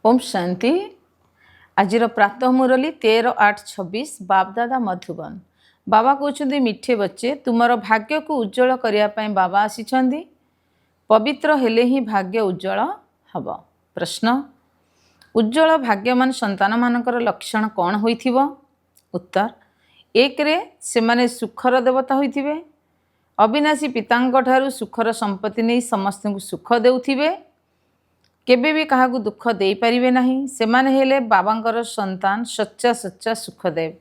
ओम शांति। आज प्रातः मुरली 13/8/26 बापदादा मधुबन। बाबा कहते मिठे बच्चे तुमर भाग्य को उज्जवल करने बाबा आसी पवित्र हेले ही भाग्य उज्जवल हब। प्रश्न उज्जवल भाग्यमान संतान मानकर लक्षण कौन होइथिबो? उत्तर एक रे से माने सुखर देवता होइथिबे। अविनाशी पितांक ठारू सुखर संपत्ति नहीं समस्त को सुख देउथिबे। केबे भी कहा दुख दे पारिबे नहीं। से माने हेले बाबांकर संतान सच्चा सच्चा सुख देव।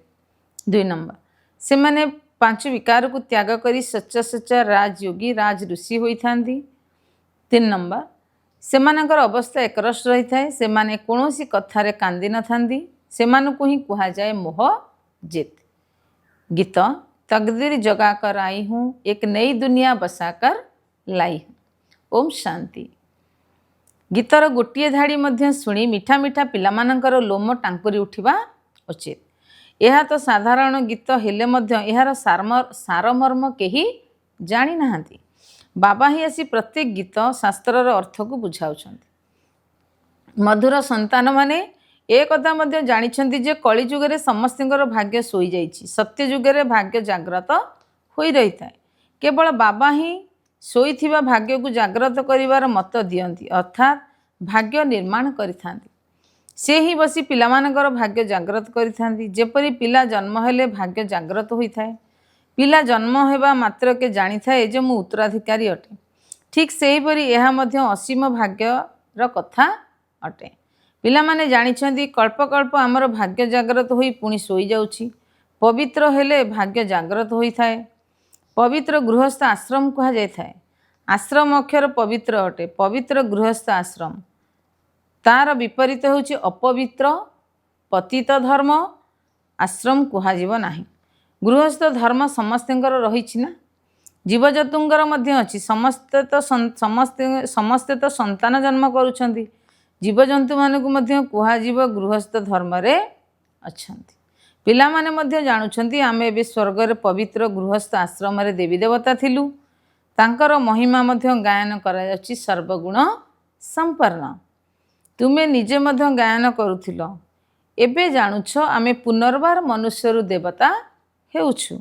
2 नंबर से माने 5 विकार को त्याग करी सच्चा सच्चा राजयोगी राज ऋषि होई थांदी। 3 नंबर से मानकर अवस्था एकरस रही थाए। से माने कोनोसी कथारे कांदी न थांदी। से मानकु ही कुहा जाए मोह जित। गीत तकदीर जगा कर आई हूँ एक नई दुनिया बसाकर लाई हूँ। ओम शांति। गीतर गोटे धाड़ी मध्य शुणी मिठा मिठा पिलामानंकर लोम टांकुरी उठिबा उचित। यह तो साधारण गीत हेले मध्य यार सारमर्म केही जानी नाहांती। बाबा ही आसी प्रत्येक गीत शास्त्रर अर्थ को बुझाउछंती। मधुर संतान माने एक कथा मध्य जानिछंती जे कली जुगरे समस्तिंकर भाग्य सोई जाइछि। सत्य जुगरे भाग्य जाग्रत होई रही थाए। केवल बाबा ही सोईथिबा भाग्य को जाग्रत करिवार मत दियंती अर्थात भाग्य निर्माण करिथांती। से ही बसी पिलामानकर भाग्य जाग्रत करिथांती। जेपरि पिला जन्म हेले भाग्य जाग्रत होई थाए। पिला जन्म हेबा मात्र के जानी थाए जे मु उत्तराधिकारी अटे। ठीक सेही परि यह मध्य असीम भाग्यर कथा अटे। पिला माने जानिछंती कल्प कल्प आमर भाग्य जाग्रत होई पुणी सोई जाउछि। पवित्र हेले भाग्य जाग्रत होई थाए। पवित्र गृहस्थ आश्रम कहा जाय थाए। आश्रम अक्षर पवित्र अटे। पवित्र गृहस्थ आश्रम तार विपरीत होछि अपवित्र पतित धर्म आश्रम कहा जीव नाही। गृहस्थ धर्म समस्तंकर रहिछि ना। जीवजतुंकर मध्य अछि। समस्ते तो संतान जन्म करूछंती। जीवजंतु मानकु मध्य कहा जीव गृहस्थ धर्म रे अछंती। पिला माने मध्य जानुछंती आमे एबे स्वर्ग रे पवित्र गृहस्थ आश्रम रे देवी देवता थिलु। तांकर महिमा मध्य गायन करा जाछि सर्वगुण संपन्न। तुमे निजे मध्य गायन करुथिलो। एबे जानुछ आमे पुनर्बार मनुष्यरु देवता हेउछु।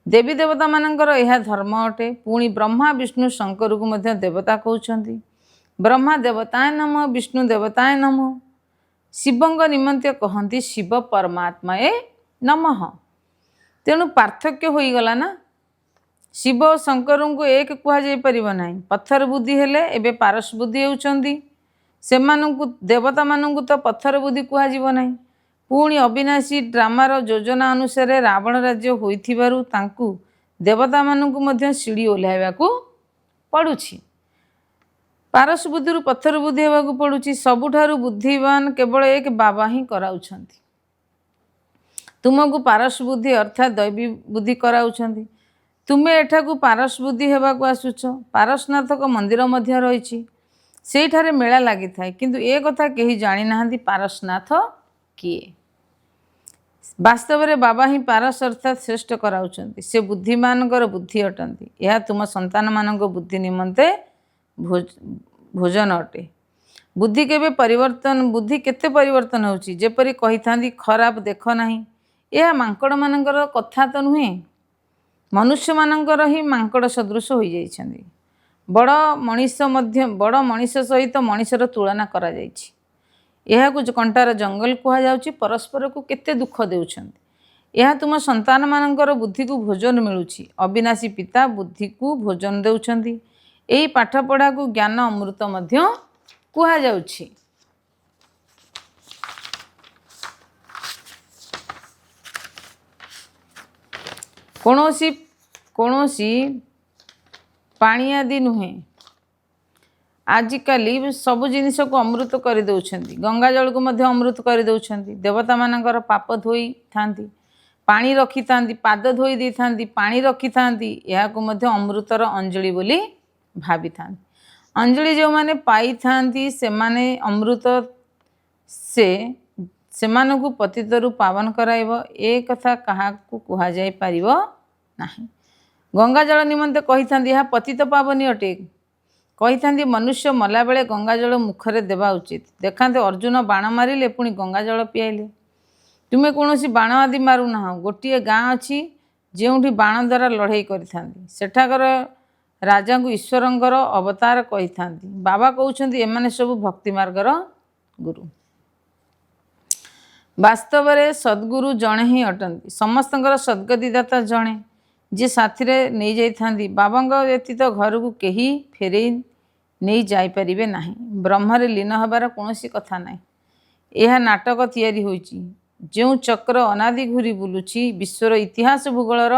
देवी देवता मानकर यह धर्म अटे। पुणी ब्रह्मा विष्णु शंकर को मध्य देवता कहउछंती। ब्रह्मा देवताय नमः विष्णु देवताय नमः। शिवंग निमंत्य कहंती शिव परमात्माए नमः। तेणु पार्थक्य होई गला ना। शिव और शंकर को एक कुहा जाई परिबो नाही। पत्थर बुद्धि हेले एबे पारस बुद्धि हेउचंदी। सेमानंकु देवता मानंकु तो पत्थर बुद्धि कुहा जीवो नाही। पुणी अविनाशी ड्रामार योजना अनुसार रावण राज्य होइथिबारु तांकु देवता मानंकु मध्य सीढ़ी ओल्हाइबाकू पड़ुछि। पारस बुद्धि पत्थर बुद्धि हेबाकू पड़ुछि। सबुठारु बुद्धिमान केवल एक बाबा ही कराउछंती। तुमको पारस बुद्धि अर्थात दैवी बुद्धि कराउछंती। तुमे एठाकू पारस बुद्धि हेबाकू आसुछ। पारसनाथक मंदिर मध्य रहिछि। सेठारे मेला लागि थाए। किंतु ए कथा केही जानि नाहांती पारसनाथ किए। वास्तव रे बाबा ही पारस अर्थात श्रेष्ठ कराउछंती। से बुद्धिमानकर बुद्धि अटंती। यह तुम संतान मानक बुद्धि निमंते भोजन अटे। बुद्धि केबे परिवर्तन बुद्धि केते परिवर्तन होउछि। जेपरि कहि थांदी खराब देख नाही। यह मांकड़ मानकर कथा तो नुहे। मनुष्य मानकर ही मांकड़ सदृश होई जाइछंदी। बड़ मनीष सहित मनीषर तुलना करा जाइछि। एहाकू कंटार जंगल कहा जाउछि। परस्पर को केते दुख देउछंदी। यह तुम संतान मानकर बुद्धि को भोजन मिलुछि। अविनाशी पिता बुद्धि को भोजन देउछंदी। एही पाठ पढ़ा को ज्ञान अमृत मध्य कहा जाउछि। कोनोसी पानी आदि नुहे। आजिकाली सब जिनिस को अमृत कर दउछंती। गंगा जल को मध्य अमृत कर दउछंती। देवता मानकर पाप धोई थांती। पानी रखी थांती। पाद धोई दी थांती। पानी रखी थांती। यह को मध्य अमृतर अंजलि बोली भाबी थांती। अंजलि जो माने पाई थांती से माने अमृत से मानकु पतितरु पावन कराइबो। ए कथा कहा को कुहा जाई परिबो नाही। गंगा जल निमंते कही थांती यह पतित पावनी अटे। କହିଥାନ୍ତି ମନୁଷ୍ୟ ମଲା ବେଳେ ଗଙ୍ଗା ଜଳ ମୁଖରେ ଦେବା ଉଚିତ। ଦେଖାନ୍ତେ ଅର୍ଜୁନ ବାଣ ମାରିଲେ ପୁଣି ଗଙ୍ଗା ଜଳ ପିଆଇଲେ। ତୁମେ କୌଣସି ବାଣ ଆଦି ମାରୁନାହଁ। ଗୋଟିଏ ଗାଁ ଅଛି ଯେଉଁଠି ବାଣ ଦ୍ୱାରା ଲଢ଼େଇ କରିଥାନ୍ତି। ସେଠାକାର ରାଜାଙ୍କୁ ଈଶ୍ୱରଙ୍କର ଅବତାର କହିଥାନ୍ତି। ବାବା କହୁଛନ୍ତି ଏମାନେ ସବୁ ଭକ୍ତି ମାର୍ଗର ଗୁରୁ। ବାସ୍ତବରେ ସଦ୍ଗୁରୁ ଜଣେ ହିଁ ଅଟନ୍ତି। ସମସ୍ତଙ୍କର ସଦ୍ଗତିଦାତା ଜଣେ, ଯିଏ ସାଥିରେ ନେଇଯାଇଥାନ୍ତି। ବାବାଙ୍କ ବ୍ୟତୀତ ଘରକୁ କେହି ଫେରେଇ ନେଇ ଯାଇପାରିବେ ନାହିଁ। ବ୍ରହ୍ମରେ ଲୀନ ହେବାର କୌଣସି କଥା ନାହିଁ। ଏହା ନାଟକ ତିଆରି ହୋଇଛି। ଯେଉଁ ଚକ୍ର ଅନାଦି ଘୂରି ବୁଲୁଛି, ବିଶ୍ୱର ଇତିହାସ ଭୂଗୋଳର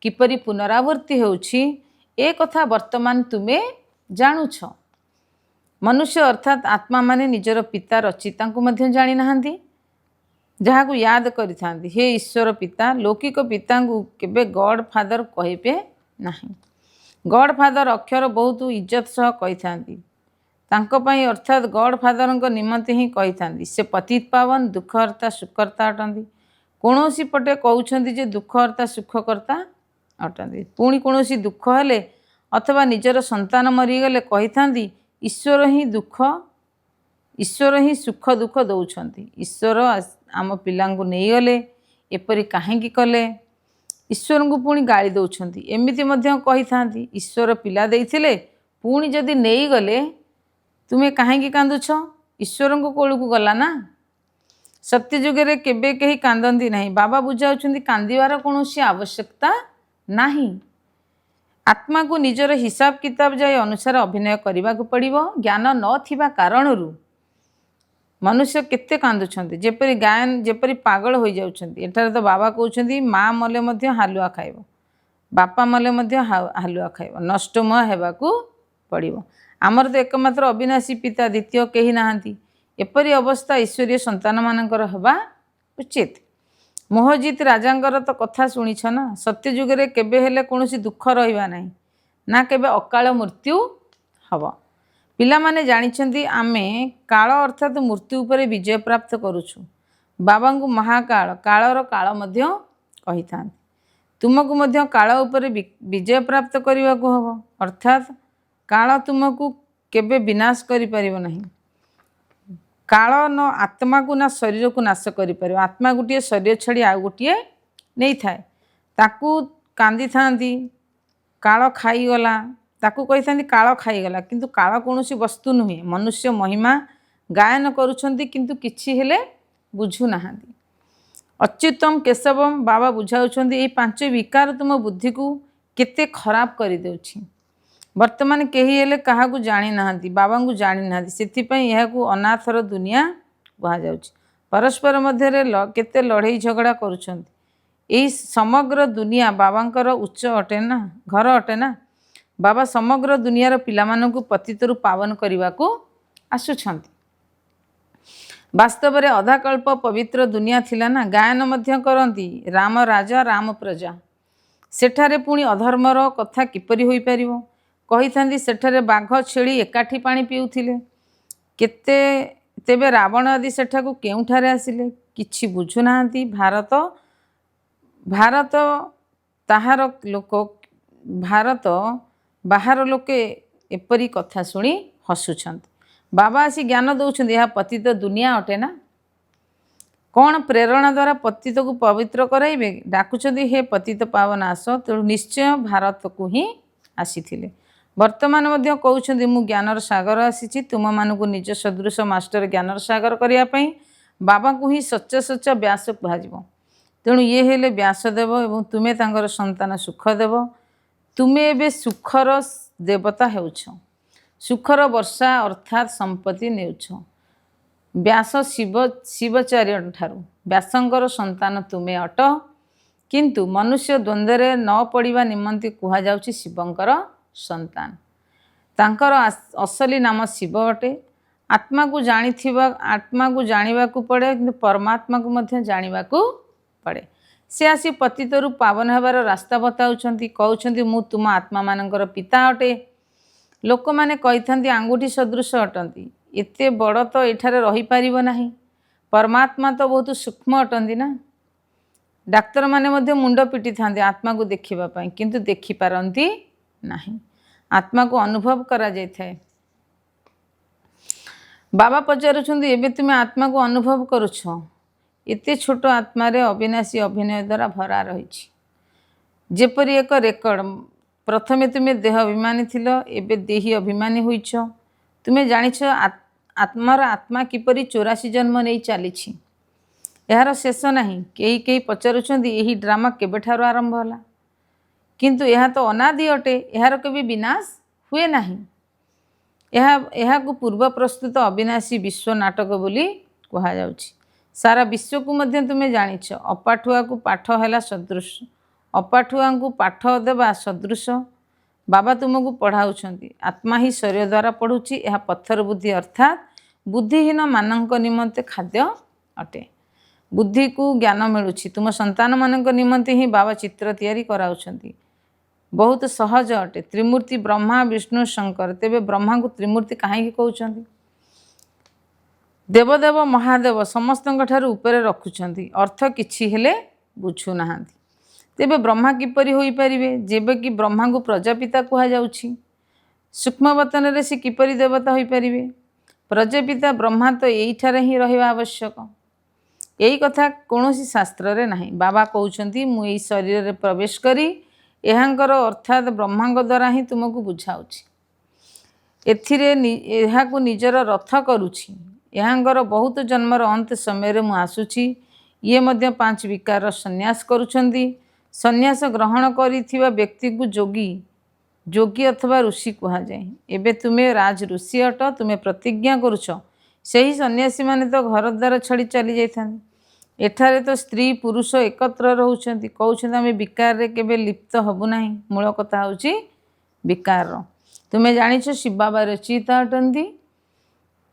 କିପରି ପୁନରାବୃତ୍ତି ହେଉଛି, ଏ କଥା ବର୍ତ୍ତମାନ ତୁମେ ଜାଣୁଛ। ମନୁଷ୍ୟ ଅର୍ଥାତ୍ ଆତ୍ମାମାନେ ନିଜର ପିତା ରଚିତାଙ୍କୁ ମଧ୍ୟ ଜାଣିନାହାନ୍ତି, ଯାହାକୁ ୟାଦ କରିଥାନ୍ତି। ହେ ଈଶ୍ୱର ପିତା, ଲୌକିକ ପିତାଙ୍କୁ କେବେ ଗଡ୍ ଫାଦର କହିବେ ନାହିଁ। ଗଡ୍ ଫାଦର ଅକ୍ଷର ବହୁତ ଇଜ୍ଜତ ସହ କହିଥାନ୍ତି। ତାଙ୍କ ପାଇଁ ଅର୍ଥାତ୍ ଗଡ୍ ଫାଦରଙ୍କ ନିମନ୍ତେ ହିଁ କହିଥାନ୍ତି। ସେ ପତିତ ପାବନ, ଦୁଃଖହର୍ତ୍ତା, ସୁଖକର୍ତ୍ତା ଅଟନ୍ତି। କୌଣସି ପଟେ କହୁଛନ୍ତି ଯେ ଦୁଃଖହର୍ତ୍ତା ସୁଖକର୍ତ୍ତା ଅଟନ୍ତି। ପୁଣି କୌଣସି ଦୁଃଖ ହେଲେ ଅଥବା ନିଜର ସନ୍ତାନ ମରିଗଲେ କହିଥାନ୍ତି ଈଶ୍ୱର ହିଁ ସୁଖ ଦୁଃଖ ଦେଉଛନ୍ତି। ଈଶ୍ୱର ଆମ ପିଲାଙ୍କୁ ନେଇଗଲେ, ଏପରି କାହିଁକି କଲେ? ଈଶ୍ୱରଙ୍କୁ ପୁଣି ଗାଳି ଦେଉଛନ୍ତି। ଏମିତି ମଧ୍ୟ କହିଥାନ୍ତି ଈଶ୍ୱର ପିଲା ଦେଇଥିଲେ, ପୁଣି ଯଦି ନେଇଗଲେ ତୁମେ କାହିଁକି କାନ୍ଦୁଛ? ଈଶ୍ୱରଙ୍କ କୋଳକୁ ଗଲା ନା। ସତ୍ୟଯୁଗରେ କେବେ କେହି କାନ୍ଦନ୍ତି ନାହିଁ। ବାବା ବୁଝାଉଛନ୍ତି କାନ୍ଦିବାର କୌଣସି ଆବଶ୍ୟକତା ନାହିଁ। ଆତ୍ମାକୁ ନିଜର ହିସାବ କିତାବ ଯାଇ ଅନୁସାରେ ଅଭିନୟ କରିବାକୁ ପଡ଼ିବ। ଜ୍ଞାନ ନଥିବା କାରଣରୁ ମନୁଷ୍ୟ କେତେ କାନ୍ଦୁଛନ୍ତି, ଯେପରି ପାଗଳ ହୋଇଯାଉଛନ୍ତି। ଏଠାରେ ତ ବାବା କହୁଛନ୍ତି ମା ମଲେ ମଧ୍ୟ ହାଲୁଆ ଖାଇବ, ବାପା ମଲେ ମଧ୍ୟ ହାଲୁଆ ଖାଇବ, ନଷ୍ଟମୟ ହେବାକୁ ପଡ଼ିବ। ଆମର ତ ଏକମାତ୍ର ଅବିନାଶୀ ପିତା, ଦ୍ୱିତୀୟ କେହି ନାହାନ୍ତି। ଏପରି ଅବସ୍ଥା ଈଶ୍ୱରୀୟ ସନ୍ତାନମାନଙ୍କର ହେବା ଉଚିତ। ମୋହଜିତ ରାଜାଙ୍କର ତ କଥା ଶୁଣିଛ ନା। ସତ୍ୟଯୁଗରେ କେବେ ହେଲେ କୌଣସି ଦୁଃଖ ରହିବା ନାହିଁ, ନା କେବେ ଅକାଳ ମୃତ୍ୟୁ ହେବ। ପିଲାମାନେ ଜାଣିଛନ୍ତି ଆମେ କାଳ ଅର୍ଥାତ୍ ମୃତ୍ୟୁ ଉପରେ ବିଜୟ ପ୍ରାପ୍ତ କରୁଛୁ। ବାବାଙ୍କୁ ମହାକାଳ, କାଳର କାଳ ମଧ୍ୟ କହିଥାନ୍ତି। ତୁମକୁ ମଧ୍ୟ କାଳ ଉପରେ ବିଜୟ ପ୍ରାପ୍ତ କରିବାକୁ ହେବ। ଅର୍ଥାତ୍ କାଳ ତୁମକୁ କେବେ ବିନାଶ କରିପାରିବ ନାହିଁ। କାଳ ନ ଆତ୍ମାକୁ ନା ଶରୀରକୁ ନାଶ କରିପାରିବ। ଆତ୍ମା ଗୋଟିଏ, ଶରୀର ଛାଡ଼ି ଆଉ ଗୋଟିଏ ନେଇଥାଏ। ତାକୁ କାନ୍ଦିଥାନ୍ତି କାଳ ଖାଇଗଲା, ତାକୁ କହିଥାନ୍ତି କାଳ ଖାଇଗଲା। କିନ୍ତୁ କାଳ କୌଣସି ବସ୍ତୁ ନୁହେଁ। ମନୁଷ୍ୟ ମହିମା ଗାୟନ କରୁଛନ୍ତି କିନ୍ତୁ କିଛି ହେଲେ ବୁଝୁନାହାନ୍ତି। ଅଚ୍ୟୁତମ କେଶବମ ବାବା ବୁଝାଉଛନ୍ତି ଏହି ପାଞ୍ଚ ବିକାର ତୁମ ବୁଦ୍ଧିକୁ କେତେ ଖରାପ କରିଦେଉଛି। ବର୍ତ୍ତମାନ କେହି ହେଲେ କାହାକୁ ଜାଣିନାହାନ୍ତି, ବାବାଙ୍କୁ ଜାଣିନାହାନ୍ତି। ସେଥିପାଇଁ ଏହାକୁ ଅନାଥର ଦୁନିଆ କୁହାଯାଉଛି। ପରସ୍ପର ମଧ୍ୟରେ କେତେ ଲଢ଼େଇ ଝଗଡ଼ା କରୁଛନ୍ତି। ଏହି ସମଗ୍ର ଦୁନିଆ ବାବାଙ୍କର ଉଚ୍ଚ ଘର ଅଟେ ନା। ବାବା ସମଗ୍ର ଦୁନିଆର ପିଲାମାନଙ୍କୁ ପତିତରୁ ପାବନ କରିବାକୁ ଆସୁଛନ୍ତି। ବାସ୍ତବରେ ଅଧାକଳ୍ପ ପବିତ୍ର ଦୁନିଆ ଥିଲା ନା। ଗାୟନ ମଧ୍ୟ କରନ୍ତି ରାମ ରାଜା ରାମ ପ୍ରଜା। ସେଠାରେ ପୁଣି ଅଧର୍ମର କଥା କିପରି ହୋଇପାରିବ? କହିଥାନ୍ତି ସେଠାରେ ବାଘ ଛେଳି ଏକାଠି ପାଣି ପିଉଥିଲେ। ତେବେ ରାବଣ ଆଦି ସେଠାକୁ କେଉଁଠାରେ ଆସିଲେ? କିଛି ବୁଝୁନାହାନ୍ତି। ଭାରତ ବାହାର ଲୋକେ ଏପରି କଥା ଶୁଣି ହସୁଛନ୍ତି। ବାବା ଆସି ଜ୍ଞାନ ଦେଉଛନ୍ତି ଏହା ପତିତ ଦୁନିଆ ଅଟେ ନା। କ'ଣ ପ୍ରେରଣା ଦ୍ୱାରା ପତିତକୁ ପବିତ୍ର କରାଇବେ? ଡାକୁଛନ୍ତି ହେ ପତିତ ପାବନ ଆସ। ତେଣୁ ନିଶ୍ଚୟ ଭାରତକୁ ହିଁ ଆସିଥିଲେ। ବର୍ତ୍ତମାନ ମଧ୍ୟ କହୁଛନ୍ତି ମୁଁ ଜ୍ଞାନର ସାଗର ଆସିଛି ତୁମମାନଙ୍କୁ ନିଜ ସଦୃଶ ମାଷ୍ଟର ଜ୍ଞାନର ସାଗର କରିବା ପାଇଁ। ବାବାଙ୍କୁ ହିଁ ସଚ୍ଚା ବ୍ୟାସ କୁହାଯିବ। ତେଣୁ ଇଏ ହେଲେ ବ୍ୟାସଦେବ ଏବଂ ତୁମେ ତାଙ୍କର ସନ୍ତାନ ସୁଖଦେବ। ତୁମେ ଏବେ ସୁଖର ଦେବତା ହେଉଛ। ସୁଖର ବର୍ଷା ଅର୍ଥାତ୍ ସମ୍ପତ୍ତି ନେଉଛ ବ୍ୟାସ ଶିବଚାର୍ଯ୍ୟଙ୍କଠାରୁ। ବ୍ୟାସଙ୍କର ସନ୍ତାନ ତୁମେ ଅଟ। କିନ୍ତୁ ମନୁଷ୍ୟ ଦ୍ୱନ୍ଦ୍ୱରେ ନ ପଡ଼ିବା ନିମନ୍ତେ କୁହାଯାଉଛି ଶିବଙ୍କର ସନ୍ତାନ। ତାଙ୍କର ଅସଲି ନାମ ଶିବ ଅଟେ। ଆତ୍ମାକୁ ଜାଣିବାକୁ ପଡ଼େ, କିନ୍ତୁ ପରମାତ୍ମାକୁ ମଧ୍ୟ ଜାଣିବାକୁ ପଡ଼େ। ସେ ଆସି ପତିତରୁ ପାବନ ହେବାର ରାସ୍ତା ବତାଉଛନ୍ତି। କହୁଛନ୍ତି ମୁଁ ତୁମ ଆତ୍ମାମାନଙ୍କର ପିତା ଅଟେ। ଲୋକମାନେ କହିଥାନ୍ତି ଆଙ୍ଗୁଠି ସଦୃଶ ଅଟନ୍ତି। ଏତେ ବଡ଼ ତ ଏଠାରେ ରହିପାରିବ ନାହିଁ। ପରମାତ୍ମା ତ ବହୁତ ସୂକ୍ଷ୍ମ ଅଟନ୍ତି ନା। ଡାକ୍ତରମାନେ ମଧ୍ୟ ମୁଣ୍ଡ ପିଟିଥାନ୍ତି ଆତ୍ମାକୁ ଦେଖିବା ପାଇଁ, କିନ୍ତୁ ଦେଖିପାରନ୍ତି ନାହିଁ। आत्मा को अनुभव करा जाए। बाबा पचारुछंती एबे तुमे आत्मा को अनुभव करुछ, एते छोट आत्मा रे अविनाशी अभिनय द्वारा भरा रही। जेपरी एक रेकर्ड, प्रथमे तुमे देह अभिमानी थिल, एबे देही अभिमानी होइछ। तुमे जानिछ आत्मार आत्मा किपरि 84 जन्म नहीं चली। यार शेष नहीं। कई कई पचारुछंती एही ड्रामा केबेठारु आरंभ होला, किंतु यह तो अनादि अटे, यार केबे विनाश हुए नहीं। यह को पूर्व प्रस्तुत अविनाशी विश्व नाटक बोली कहा जाउछि। सारा विश्व को मध्य तुमे जानिछ, अपाठुआ को पाठ हैला सदृश, अपाठुआ को पाठ देवा सदृश। बाबा तुमको पढ़ाउछंती, आत्मा ही शरीर द्वारा पढ़ुछि। यह पत्थर बुद्धि अर्थात बुद्धिहीन मानक निमंते खाद्य अटे। बुद्धि को ज्ञान मिलुछि। तुम संतान मानक निमंते ही बाबा चित्र तैयारी कराउछंती। बहुत सहज अटे। त्रिमूर्ति ब्रह्मा विष्णु शंकर, तेबे ब्रह्मा को त्रिमूर्ति कहीं कहउछंती? देवदेव महादेव समस्त ऊपर रखुछंती, अर्थ किछि हेले बुझु नाहांती। तेबे ब्रह्मा किपरि होई परिबे, जेबे कि ब्रह्मा को प्रजापिता कहा जाउछि? सूक्ष्म वतन रे से किपरि देवता होई परिबे? प्रजापिता ब्रह्मा तो एइठारे ही रहिबा आवश्यक। यही कथा कौनसी शास्त्र रे नहीं। बाबा कहउछंती मु एई शरीर रे प्रवेश करी एहांकर अर्थात ब्रह्मांग द्वारा ही तुमको बुझाउछि। एथिरे एहाकु निजर रथ करुछि। एहांकर बहुत जन्मर अंत समय रे मु आसुछि। ये मध्य 5 विकार संन्यास करुछंती। संन्यास ग्रहण करिथिबा व्यक्ति को योगी अथवा ऋषि कहा जाए। एबे तुमे राज ऋषि अट, तुमे प्रतिज्ञा करुछ। सही सन्यासी माने तो घर द्वार छाड़ी चली जाइथांती। एठारे तो स्त्री पुरुष एकत्र रहउछंती, कहउछंती आमे विकार रे केबे लिप्त हबु नाही। मूल कथा होउची विकार। तुमे जानिछ शिव बाबा रचयिता अटंती।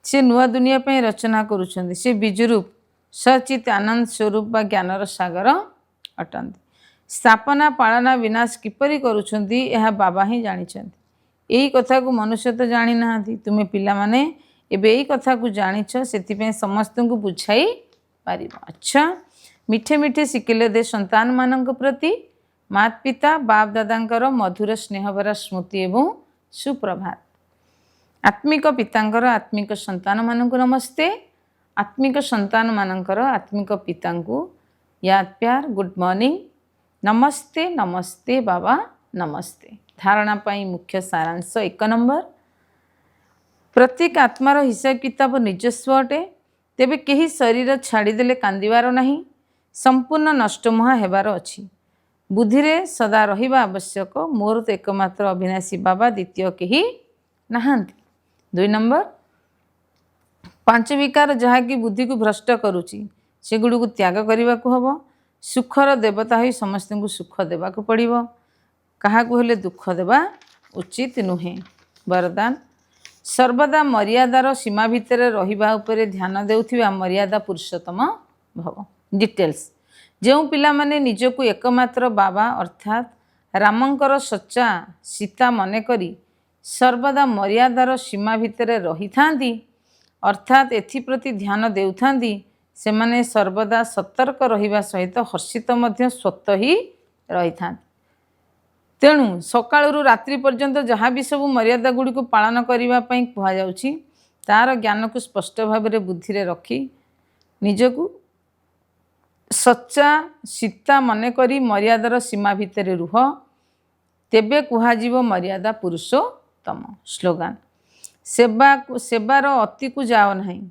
से नुआ दुनिया पे रचना करुछंती। से बीजरूप सचित आनंद स्वरूप बा ज्ञानर सागर अटंती। स्थापना पालना विनाश किपरि करुछंती यह बाबा ही जानिछंती। एही कथा को मनुष्य तो जानि नाहांती। तुमे पिला माने एबे एही कथा को जानिछ, सेति पे समस्त को बुझाई पारिबो। अच्छा, मिठे मिठे शिखिले दे संतान मानक प्रति मात पिता बाप दादांकर मधुर स्नेहभरा स्मृति एवं सुप्रभात। आत्मिक पितांकर आत्मिक संतान मानक नमस्ते। आत्मिक संतान मानकर आत्मिक पितांकु याद प्यार गुड मॉर्निंग, नमस्ते नमस्ते बाबा नमस्ते। धारणा पाई मुख्य सारांश 1 नंबर, प्रत्येक आत्मार हिसाब किताब निजस्व अटे। तेबे केही शरीर छाड़ीदेले कांदिवार नहीं, संपूर्ण नष्टमुहा हेबार अछि। बुद्धि रे सदा रहिबा आवश्यक। मोर तो एकमात्र अविनाशी बाबा, द्वितीय केही नाहांती। 2 नंबर, 5 विकार जहाँकि बुद्धि को भ्रष्ट करुछि, सेगुड़ी को त्याग करने को हबो। सुखर देवता हो समस्त को सुख देवा को पड़िबो, काहाकु हेले दुख देवा उचित नुहे। वरदान, सर्वदा मर्यादार सीमा भितर रहिबा उपरे ध्यान देउथिबा मर्यादा पुरुषोत्तम भव। डिटेल्स, जो पिला माने निजको एकमात्र बाबा अर्थात रामंकर सच्चा सीता मन करी सर्वदा मर्यादार सीमा भितर रही थांती, अर्थात एथिप्रति ध्यान देउथांती, सेमाने सर्वदा सतर्क रहिबा सहित हर्षित मध्य स्वत ही रही थांती। तेणु सकाळु रात्रि पर्यंत जहाँ भी सब मर्यादा गुड़ी को पालन करने कहुच्छी, तार ज्ञान को स्पष्ट भाव में बुद्धि रे रखी निजको सच्चा सीता मन करी मर्यादार सीमा भितर रुह, तेबे कुहाजिवो मर्यादा पुरुषोत्तम। स्लोगान, सेवार अति को जाओ नहीं,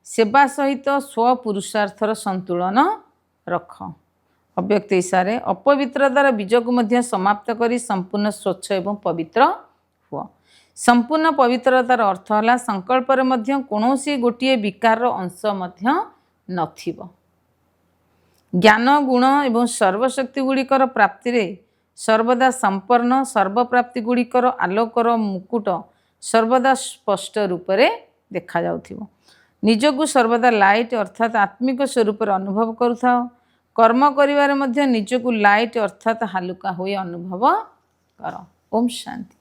सेवा सहित स्व पुरुषार्थर संतुलन रख। अव्यक्त इशारे अपवित्रतार बीज को मध्य समाप्त करी संपूर्ण स्वच्छ एवं पवित्र हुआ। संपूर्ण पवित्रतार अर्थ है संकल्प रे मध्य कौनसी गोटे विकार अंश मध्य नथिबो। ज्ञान गुण एवं सर्वशक्ति गुड़िकर प्राप्ति रे सर्वदा संपन्न, सर्वप्राप्ति गुड़िकर आलोकर मुकुट सर्वदा स्पष्ट रूप से देखा जाउथिबो। निजको सर्वदा लाइट अर्थात आत्मिक स्वरूप अनुभव करुथाओ। कर्म करिवारे मध्य निजको लाइट अर्थात हालुका हुए अनुभव कर। ओम शांति।